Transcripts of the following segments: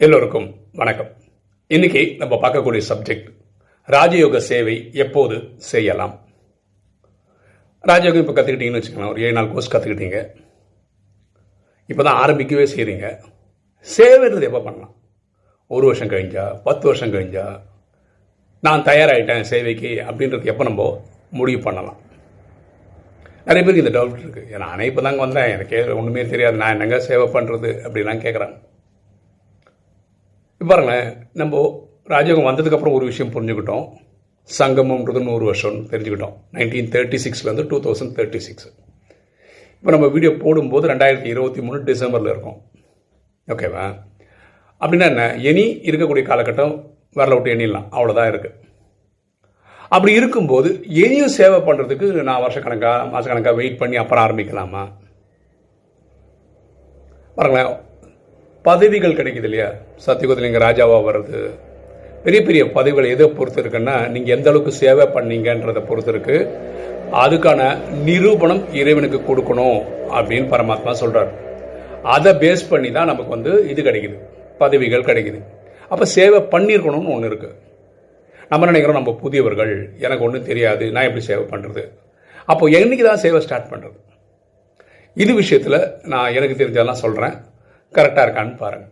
எல்லோருக்கும் வணக்கம். இன்னைக்கு நம்ம பார்க்கக்கூடிய சப்ஜெக்ட் ராஜயோக சேவை எப்போது செய்யலாம். ராஜயோகம் இப்போ கற்றுக்கிட்டீங்கன்னு வச்சுக்கலாம். ஒரு 7 நாள் கோர்ஸ் கற்றுக்கிட்டீங்க. இப்போ தான் ஆரம்பிக்கவே செய்கிறீங்க. சேவைன்றது எப்போ பண்ணலாம்? 1 வருஷம் கழிஞ்சா, 10 வருஷம் கழிஞ்சா, நான் தயாராகிட்டேன் சேவைக்கு அப்படின்றது எப்போ நம்ம முடிவு பண்ணலாம்? நிறைய பேருக்கு இந்த டவுட் இருக்குது. நானே இப்போ தாங்க வந்தேன், எனக்கு ஒன்றுமே தெரியாது, நான் என்னங்க சேவை பண்ணுறது அப்படிலாம் கேட்குறாங்க. இப்போ பாருங்களேன், நம்ம ராஜயோகம் வந்ததுக்கப்புறம் ஒரு விஷயம் புரிஞ்சுக்கிட்டோம். சங்கமம்ன்றது 100 வருஷம் தெரிஞ்சுக்கிட்டோம். 1936 2036. இப்போ நம்ம வீடியோ போடும்போது 2023 டிசம்பரில் இருக்கும். ஓகேவா? அப்படின்னா என்ன, இனி இருக்கக்கூடிய காலகட்டம் வரல விட்டு எண்ணிடலாம், அவ்வளோதான் இருக்குது. அப்படி இருக்கும்போது இனியும் சேவை பண்ணுறதுக்கு நான் வருஷக்கணக்காக மாதக்கணக்காக வெயிட் பண்ணி அப்புறம் ஆரம்பிக்கலாமா? பாருங்களேன், பதவிகள் கிடைக்குது இல்லையா? சத்தியுகத்தில் நீங்கள் ராஜாவாக வர்றது, பெரிய பெரிய பதவிகள் எதை பொறுத்து இருக்குன்னா, நீங்கள் எந்த அளவுக்கு சேவை பண்ணீங்கன்றதை பொறுத்து இருக்கு. அதுக்கான நிரூபணம் இறைவனுக்கு கொடுக்கணும் அப்படின்னு பரமாத்மா சொல்கிறார். அதை பேஸ் பண்ணி தான் நமக்கு இது கிடைக்குது, பதவிகள் கிடைக்குது. அப்போ சேவை பண்ணியிருக்கணும்னு ஒன்று இருக்குது. நம்ம நினைக்கிறோம் நம்ம புதியவர்கள், எனக்கு ஒன்றும் தெரியாது, நான் எப்படி சேவை பண்ணுறது? அப்போ என்னைக்கு தான் சேவை ஸ்டார்ட் பண்ணுறது? இது விஷயத்தில் நான் எனக்கு தெரிஞ்சதெல்லாம் சொல்கிறேன், கரெக்டாக இருக்கான்னு பாருங்கள்.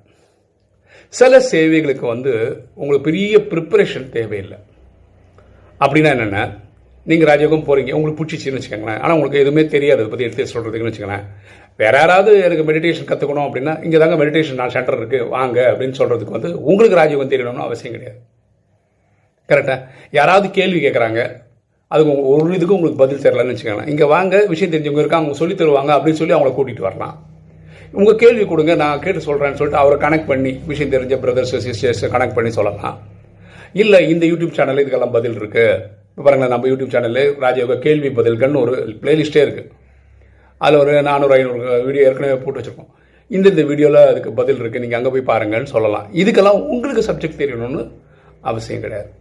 சில சேவைகளுக்கு உங்களுக்கு பெரிய ப்ரிப்பரேஷன் தேவையில்லை. அப்படின்னா என்னென்ன, நீங்கள் ராஜயோகம் போகிறீங்க, உங்களுக்கு பிடிச்சிச்சின்னு வச்சுக்கோங்களேன், ஆனால் உங்களுக்கு எதுவுமே தெரியாது அதை பற்றி எடுத்து சொல்கிறதுக்குன்னு வச்சுக்கோங்களேன். வேறு யாராவது எனக்கு மெடிடேஷன் கற்றுக்கணும் அப்படின்னா, இங்கே தாங்க மெடிடேஷன் சென்டர் இருக்குது வாங்க அப்படின்னு சொல்கிறதுக்கு உங்களுக்கு ராஜயோகம் தெரியணும்னு அவசியம் கிடையாது. கரெக்டாக? யாராவது கேள்வி கேட்குறாங்க, அதுக்கு ஒரு இதுக்கு உங்களுக்கு பதில் தெரியலன்னு வச்சுக்கோங்களேன், இங்கே வாங்க, விஷயம் தெரிஞ்சவங்க இருக்காங்க, அவங்க சொல்லி தருவாங்க அப்படின்னு சொல்லி அவங்கள கூட்டிகிட்டு வரலாம். உங்கள் கேள்வி கொடுங்க, நான் கேட்டு சொல்கிறேன்னு சொல்லிட்டு அவரை கனெக்ட் பண்ணி, விஷயம் தெரிஞ்ச பிரதர்ஸ் சிஸ்டர்ஸ் கனெக்ட் பண்ணி சொல்லலாம். இல்லை, இந்த யூடியூப் சேனலில் இதுக்கெல்லாம் பதில் இருக்குது. இப்போ பாருங்களேன், நம்ம யூடியூப் சேனலில் ராஜயோக கேள்வி பதில்கள்னு ஒரு பிளேலிஸ்ட்டே இருக்குது. அதில் ஒரு 400-500 வீடியோ ஏற்கனவே போட்டு வச்சுருக்கோம். இந்த வீடியோவில் அதுக்கு பதில் இருக்குது, நீங்கள் அங்கே போய் பாருங்கன்னு சொல்லலாம். இதுக்கெல்லாம் உங்களுக்கு சப்ஜெக்ட் தெரியணும்னு அவசியம் கிடையாது.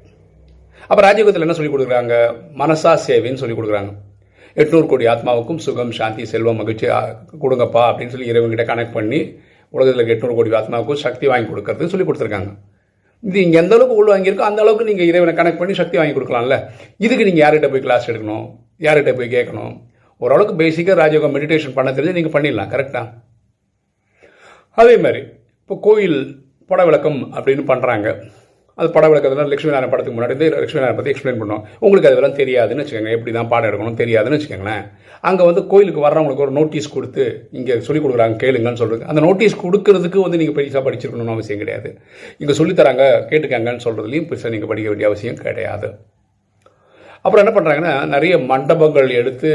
அப்போ ராஜயோகத்தில் என்ன சொல்லிக் கொடுக்குறாங்க? மனசா சேவைன்னு சொல்லிக் கொடுக்குறாங்க. 800 கோடி ஆத்மாவுக்கும் சுகம், சாந்தி, செல்வம், மகிழ்ச்சி கொடுங்கப்பா அப்படின்னு சொல்லி இறைவன்கிட்ட கனெக்ட் பண்ணி உலகத்தில் 800 கோடி ஆத்மாவுக்கும் சக்தி வாங்கி கொடுக்கறதுக்கு சொல்லி கொடுத்துருக்காங்க. இது இங்கே எந்த அளவுக்கு உள்ள வாங்கியிருக்கோ அந்த அளவுக்கு நீங்கள் இறைவனை கனெக்ட் பண்ணி சக்தி வாங்கி கொடுக்கலாம்ல. இதுக்கு நீங்கள் யார்கிட்ட போய் கிளாஸ் எடுக்கணும், யார்கிட்ட போய் கேட்கணும்? ஓரளவுக்கு பேசிக்காக ராஜயோகம் மெடிடேஷன் பண்ண தெரிஞ்சு நீங்கள் பண்ணிடலாம். கரெக்டாக? அதே மாதிரி இப்போ கோயில் பட விளக்கம் அப்படின்னு பண்ணுறாங்க. அது பட விளக்கத்தில் லட்சுமி நாராயண படத்துக்கு முன்னாடி லட்சுமி நாராயண பற்றி எக்ஸ்பிளைன் பண்ணோம். உங்களுக்கு அதெல்லாம் தெரியாதுன்னு வச்சுக்கோங்க, எப்படி தான் பாடம் எடுக்கணும் தெரியாதுன்னு வச்சுக்கோங்களேன். அங்கே கோயிலுக்கு வர்றவங்களுக்கு ஒரு நோட்டீஸ் கொடுத்து இங்கே சொல்லிக் கொடுக்குறாங்க கேளுங்கன்னு சொல்கிறது. அந்த நோட்டீஸ் கொடுக்கறதுக்கு நீங்கள் பெருசாக படிச்சிருக்கணும்னு அவசியம் கிடையாது. இங்கே சொல்லித்தராங்க கேட்டுக்காங்கன்னு சொல்கிறதுலையும் பெருசாக நீங்கள் படிக்க வேண்டிய அவசியம் கிடையாது. அப்புறம் என்ன பண்ணுறாங்கன்னா, நிறைய மண்டபங்கள் எடுத்து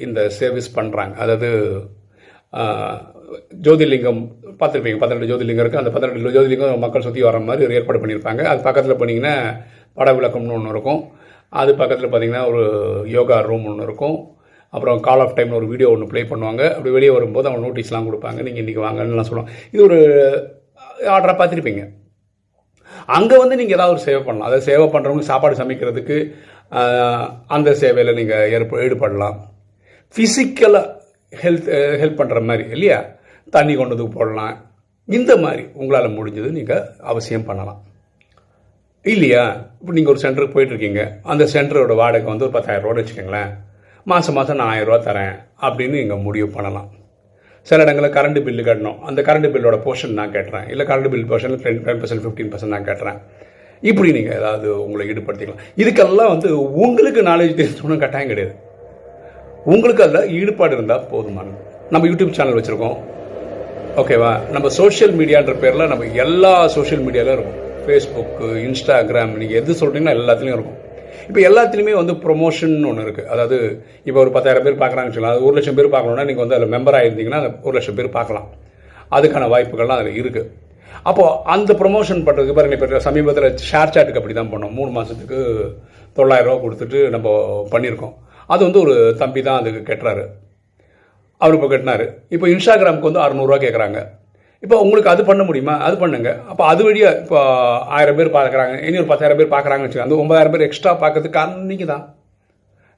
இந்த சர்வீஸ் பண்ணுறாங்க. அதாவது ஜோதிர்லிங்கம் பார்த்துருப்பீங்க, 12 ஜோதிர்லிங்கம் இருக்குது. அந்த 12 ஜோதிர்லிங்கம் மக்கள் சுற்றி வர மாதிரி ஒரு ஏற்பாடு பண்ணியிருப்பாங்க. அது பக்கத்தில் போனீங்கன்னா பட விளக்கம்னு ஒன்று இருக்கும். அது பக்கத்தில் பார்த்தீங்கன்னா ஒரு யோகா ரூம் ஒன்று இருக்கும். அப்புறம் கால் ஆஃப் டைம்னு ஒரு வீடியோ ஒன்று ப்ளே பண்ணுவாங்க. அப்படி வெளியே வரும்போது அவங்க நோட்டீஸ்லாம் கொடுப்பாங்க, நீங்கள் இன்றைக்கி வாங்கன்னு சொல்லுவாங்க. இது ஒரு ஆர்டராக பார்த்துருப்பீங்க. அங்கே நீங்கள் ஏதாவது ஒரு சேவை பண்ணலாம். அதை சேவை பண்ணுறவங்களுக்கு சாப்பாடு சமைக்கிறதுக்கு அந்த சேவையில் நீங்கள் ஈடுபடலாம். ஃபிசிக்கலாக ஹெல்ப் பண்ணுற மாதிரி இல்லையா, தண்ணி கொண்டு வந்து போடலாம். இந்த மாதிரி உங்களால் முடிஞ்சது நீங்கள் அவசியம் பண்ணலாம் இல்லையா? இப்போ நீங்கள் ஒரு சென்டருக்கு போயிட்டுருக்கீங்க, அந்த சென்டரோட வாடகை ஒரு 10,000 ரூபான்னு வச்சுக்கோங்களேன். மாதம் நான் 1000 ரூபா தரேன் அப்படின்னு நீங்கள் முடிவு பண்ணலாம். சில இடங்களில் கரண்ட் பில்லு கட்டணும், அந்த கரண்ட் பில்லோட போர்ஷன் நான் கேட்டுறேன், இல்லை கரண்ட் பில் போர்ஷனில் 10% 15% நான் கேட்டுறேன். இப்படி நீங்கள் ஏதாவது உங்களை ஈடுபடுத்திக்கலாம். இதுக்கெல்லாம் உங்களுக்கு நாலேஜ் தெரிஞ்சோன்னு கட்டாயம் கிடையாது. உங்களுக்கு அதில் ஈடுபாடு இருந்தால் போதுமானது. நம்ம யூடியூப் சேனல் வச்சுருக்கோம், ஓகேவா? நம்ம சோஷியல் மீடியான்ற பேரில் நம்ம எல்லா சோஷியல் மீடியாவிலும் இருக்கும். ஃபேஸ்புக்கு, இன்ஸ்டாகிராம், நீங்கள் எது சொல்கிறீங்கன்னா எல்லாத்துலேயும் இருக்கும். இப்போ எல்லாத்துலேயுமே ப்ரொமோஷன் ஒன்று இருக்குது. அதாவது இப்போ ஒரு 10,000 பேர் பார்க்குறாங்கன்னு சொல்லலாம், அது 1,00,000 பேர் பார்க்கணுன்னா நீங்கள் அதில் மெம்பர் ஆகிருந்தீங்கன்னா அந்த 1,00,000 பேர் பார்க்கலாம். அதுக்கான வாய்ப்புகள்லாம் அதில் இருக்குது. அப்போது அந்த ப்ரொமோஷன் பண்ணுறதுக்கு பாருங்கள், இப்போ சமீபத்தில் ஷேர் சாட்டுக்கு அப்படி தான் பண்ணோம். 3 மாதத்துக்கு 9,000 ரூபா கொடுத்துட்டு நம்ம பண்ணியிருக்கோம். அது ஒரு தம்பி தான் அதுக்கு கட்டுறாரு, அவர் இப்போ கட்டினார். இப்போ இன்ஸ்டாகிராமுக்கு 600 ரூபா கேட்குறாங்க. இப்போ உங்களுக்கு அது பண்ண முடியுமா? அது பண்ணுங்க. அப்போ அது வழியாக இப்போ 1000 பேர் பார்க்குறாங்க, இனி ஒரு 10,000 பேர் பார்க்குறாங்கன்னு வச்சுக்கோங்க. அந்த 9,000 பேர் எக்ஸ்ட்ரா பார்க்கறதுக்கு காரணம் நீங்கள் தான்.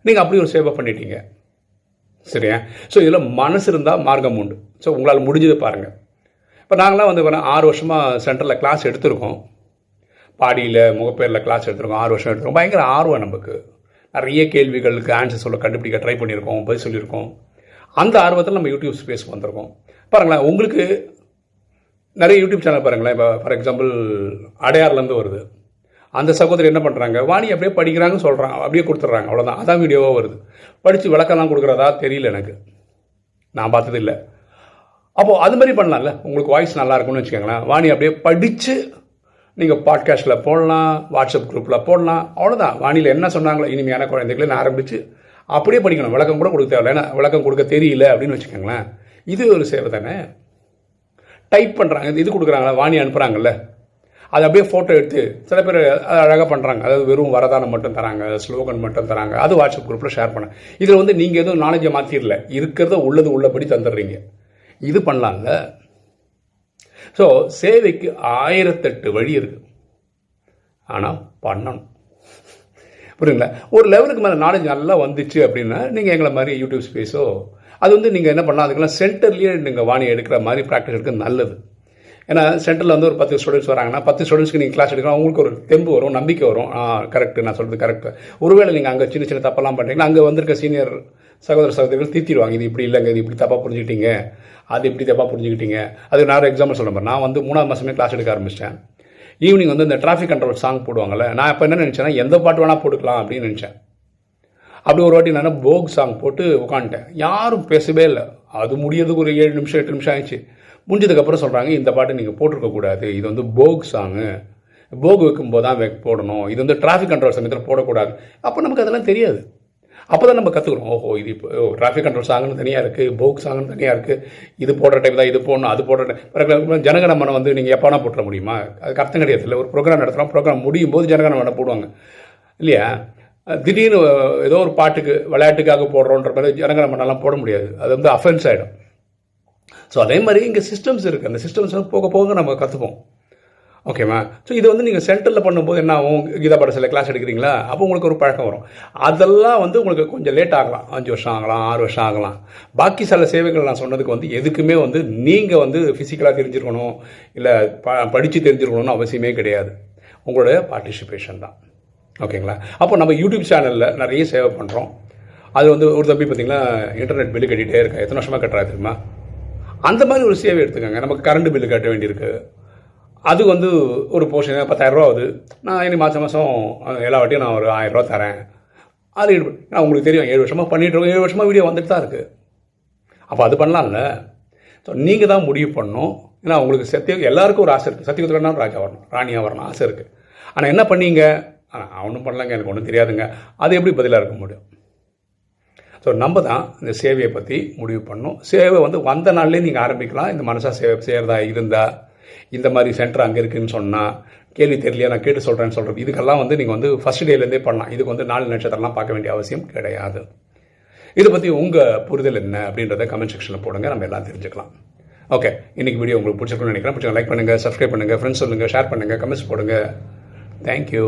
நீங்கள் அப்படி ஒரு சேவை பண்ணிட்டீங்க. சரியா? ஸோ இதில் மனசு இருந்தால் மார்க்கம் உண்டு. ஸோ உங்களால் முடிஞ்சது பாருங்கள். இப்போ நாங்களாம் வந்து 6 வருஷமாக சென்டரில் கிளாஸ் எடுத்திருக்கோம். பாடியில் முகப்பேரில் கிளாஸ் எடுத்திருக்கோம், 6 வருஷம் எடுத்திருக்கோம். பயங்கர ஆர்வம் நமக்கு. நிறைய கேள்விகளுக்கு ஆன்சர் சொல்ல கண்டுபிடிக்க ட்ரை பண்ணியிருக்கோம், பதில் சொல்லியிருக்கோம். அந்த ஆர்வத்தில் நம்ம யூடியூப் ஸ்பேஸ்க்கு வந்திருக்கோம். பாருங்களேன், உங்களுக்கு நிறைய யூடியூப் சேனல் பாருங்களேன். இப்போ ஃபார் எக்ஸாம்பிள் அடையார்லேருந்து வருது. அந்த சகோதரி என்ன பண்ணுறாங்க, வாணி அப்படியே படிக்கிறாங்கன்னு சொல்கிறாங்க, அப்படியே கொடுத்துட்றாங்க, அவ்வளோதான். அதான் வீடியோவாக வருது. படித்து விளக்கம்லாம் கொடுக்குறதா தெரியல எனக்கு, நான் பார்த்தது இல்லை. அப்போது அது மாதிரி பண்ணலாம்ல, உங்களுக்கு வாய்ஸ் நல்லா இருக்கும்னு வச்சுக்கோங்களேன். வாணி அப்படியே படித்து நீங்கள் பாட்காஸ்ட்டில் போடலாம், வாட்ஸ்அப் குரூப்பில் போடலாம், அவ்வளோதான். வாணியில் என்ன சொன்னாங்களோ இனிமையான குழந்தைகளை ஆரம்பித்து அப்படியே படிக்கணும். விளக்கம் கூட கொடுக்க தேவையில்ல, ஏன்னா விளக்கம் கொடுக்க தெரியல அப்படின்னு வச்சுக்கோங்களேன். இது ஒரு சேவை தானே. டைப் பண்ணுறாங்க, இது கொடுக்குறாங்களா, வாணி அனுப்புகிறாங்கல்ல, அதை அப்படியே ஃபோட்டோ எடுத்து சில பேர் அழகாக பண்ணுறாங்க. அதாவது வெறும் வரதானம் மட்டும் தராங்க, ஸ்லோகன் மட்டும் தராங்க, அது வாட்ஸ்அப் குரூப்பில் ஷேர் பண்ண. இதில் வந்து நீங்கள் எதுவும் நாலேஜை மாற்றிடல, இருக்கிறத உள்ளபடி தந்துடுறீங்க. இது பண்ணலாம்ல. ஸோ சேவைக்கு 1008 வழி இருக்குது, ஆனால் பண்ணணும். புரியுங்களா? ஒரு லெவலுக்கு மேலே நாலேஜ் நல்லா வந்துச்சு அப்படின்னா நீங்கள் எங்களை மாதிரி யூடியூப் ஸ்பேஸோ அது வந்து நீங்கள் என்ன பண்ணலாம், அதுக்கெல்லாம் சென்டர்லேயே நீங்கள் வாணி எடுக்கிற மாதிரி ப்ராக்டிஸ் எடுக்க நல்லது. ஏன்னா சென்டரில் வந்து ஒரு 10 ஸ்டூடெண்ட்ஸ் வராங்கன்னா 10 ஸ்டூடெண்ட்ஸ்க்கு நீங்கள் கிளாஸ் எடுக்கலாம், உங்களுக்கு ஒரு தெம்பு வரும், நம்பிக்கை வரும். கரெக்டு, நான் சொல்கிறது கரெக்டு. ஒருவேளை நீங்கள் அங்கே சின்ன சின்ன தப்பெல்லாம் பண்ணுறீங்கன்னா அங்கே வந்திருக்க சீனியர் சகோதரிகள் தீர்த்திடுவாங்க. இது இப்படி இல்லைங்க, இது இப்படி தப்பாக புரிஞ்சுக்கிட்டீங்க, அது இப்படி தப்பாக புரிஞ்சுக்கிட்டீங்க. அது நான் ஒரு எக்ஸாம்பிள் சொல்ல மாதிரி, நான் வந்து 3ஆம் மாதமே கிளாஸ் எடுக்க ஆரம்பிச்சிட்டேன். ஈவினிங் வந்து இந்த டிராஃபிக் கண்ட்ரோல் சாங் போடுவாங்கள்ல, நான் இப்போ என்ன நினச்சேன்னா எந்த பாட்டு வேணால் போட்டுக்கலாம் அப்படின்னு நினச்சேன். அப்படி ஒரு வாட்டி நான் போக் சாங் போட்டு உட்காந்துட்டேன். யாரும் பேசவே இல்லை. அது முடியறதுக்கு ஒரு 7 நிமிஷம் 8 நிமிஷம் ஆயிடுச்சு. முடிஞ்சதுக்கப்புறம் சொல்கிறாங்க, இந்த பாட்டு நீங்கள் போட்டிருக்கக்கூடாது, இது வந்து போக் சாங்கு, போக் வைக்கும்போது தான் போடணும், இது வந்து டிராஃபிக் கண்ட்ரோல் சமயத்தில் போடக்கூடாது. அப்போ நமக்கு அதெல்லாம் தெரியாது. அப்போ தான் நம்ம கற்றுக்குறோம், ஓஹோ இது இப்போ டிராஃபிக் கண்ட்ரோல் சாங்னு தனியாக இருக்குது, போக் சாங்னு தனியாக இருக்குது, இது போடுற டைம் தான் இது போடணும், அது போடுற டைம். ஜனகணமனை வந்து நீங்கள் எப்போனா போட்டுற முடியுமா? அதுக்கு அர்த்தம் கிடையாது. இல்லை, ஒரு ப்ரோக்ராம் நடத்துகிறோம், ப்ரோக்ராம் முடியும் போது ஜனகணமனை போடுவாங்க இல்லையா? திடீர்னு ஏதோ ஒரு பாட்டுக்கு விளையாட்டுக்காக போடுறோன்ற மாதிரி ஜனகணமனெல்லாம் போட முடியாது, அது வந்து அஃபென்ஸ் ஆகிடும். ஸோ அதே மாதிரி இங்கே சிஸ்டம்ஸ் இருக்குது, அந்த சிஸ்டம்ஸ் போக போக நம்ம கற்றுப்போம். ஓகேவா? ஸோ இது வந்து நீங்கள் சென்டரில் பண்ணும்போது என்ன ஆகும், கீதா பாடசாலை கிளாஸ் எடுக்கிறீங்களா, அப்போ உங்களுக்கு ஒரு பழக்கம் வரும். அதெல்லாம் வந்து உங்களுக்கு கொஞ்சம் லேட் ஆகலாம், 5 வருஷம் ஆகலாம், 6 வருஷம் ஆகலாம். பாக்கி சில சேவைகள் நான் சொன்னதுக்கு வந்து எதுக்குமே வந்து நீங்கள் வந்து ஃபிசிக்கலாக தெரிஞ்சிருக்கணும், இல்லை படித்து தெரிஞ்சிருக்கணும்னு அவசியமே கிடையாது. உங்களோட பார்ட்டிசிபேஷன் தான். ஓகேங்களா? அப்போ நம்ம யூடியூப் சேனலில் நிறைய சேவை பண்ணுறோம். அது வந்து ஒரு தம்பி பார்த்தீங்கன்னா இன்டர்நெட் பில்லு கட்டிகிட்டே இருக்கேன், எத்தனை வருஷமாக கட்டுறா தெரியுமா? அந்த மாதிரி ஒரு சேவை எடுத்துக்கோங்க. நமக்கு கரண்ட் பில்லு கட்ட வேண்டியிருக்கு, அது வந்து ஒரு போர்ஷன் 10,000 ரூபா ஆகுது. நான் இனி மாதம் எல்லா வாட்டியும் நான் ஒரு 1000 ரூபா தரேன். அது நான் உங்களுக்கு தெரியும், 7 வருஷமாக பண்ணிகிட்டு இருக்கோம், 7 வருஷமாக வீடியோ வந்துட்டு தான் இருக்குது. அப்போ அது பண்ணலாம்ல. ஸோ நீங்கள் தான் முடிவு பண்ணணும். ஏன்னா உங்களுக்கு எல்லாருக்கும் ஒரு ஆசை இருக்குது, சத்தியகுதிரனா ராஜா வரணும், ராணியாக வரணும் ஆசை இருக்குது. ஆனால் என்ன பண்ணீங்க, ஒன்றும் பண்ணலங்க, எனக்கு ஒன்றும் தெரியாதுங்க, அது எப்படி பதிலாக இருக்க முடியும்? ஸோ நம்ம தான் இந்த சேவையை பற்றி முடிவு பண்ணணும். சேவை வந்து வந்த நாள்லேயே நீங்கள் ஆரம்பிக்கலாம். இந்த மனசாக சேவை செய்கிறதா இருந்தால், இந்த மாதிரி சென்டர் அங்கே இருக்குதுன்னு சொன்னால், கேள்வி தெரியலையா நான் கேட்டு சொல்கிறேன்னு சொல்கிறது, இதுக்கெல்லாம் வந்து நீங்கள் வந்து ஃபஸ்ட் டேலேருந்தே பண்ணலாம். இதுக்கு வந்து 4 நட்சத்திரம்லாம் பார்க்க வேண்டிய அவசியம் கிடையாது. இதை பற்றி உங்கள் புரிதல் என்ன அப்படின்றத கமெண்ட் செக்ஷனில் போடுங்க, நம்ம எல்லாம் தெரிஞ்சுக்கலாம். ஓகே, இன்றைக்கி வீடியோ உங்களுக்கு பிடிச்சிருக்குன்னு நினைக்கிறேன். பிடிச்சா லைக் பண்ணுங்கள், சப்ஸ்கிரைப் பண்ணுங்கள், ஃப்ரெண்ட்ஸ் சொல்லுங்கள், ஷேர் பண்ணுங்கள், கமெண்ட்ஸ் போடுங்க. தேங்க்யூ.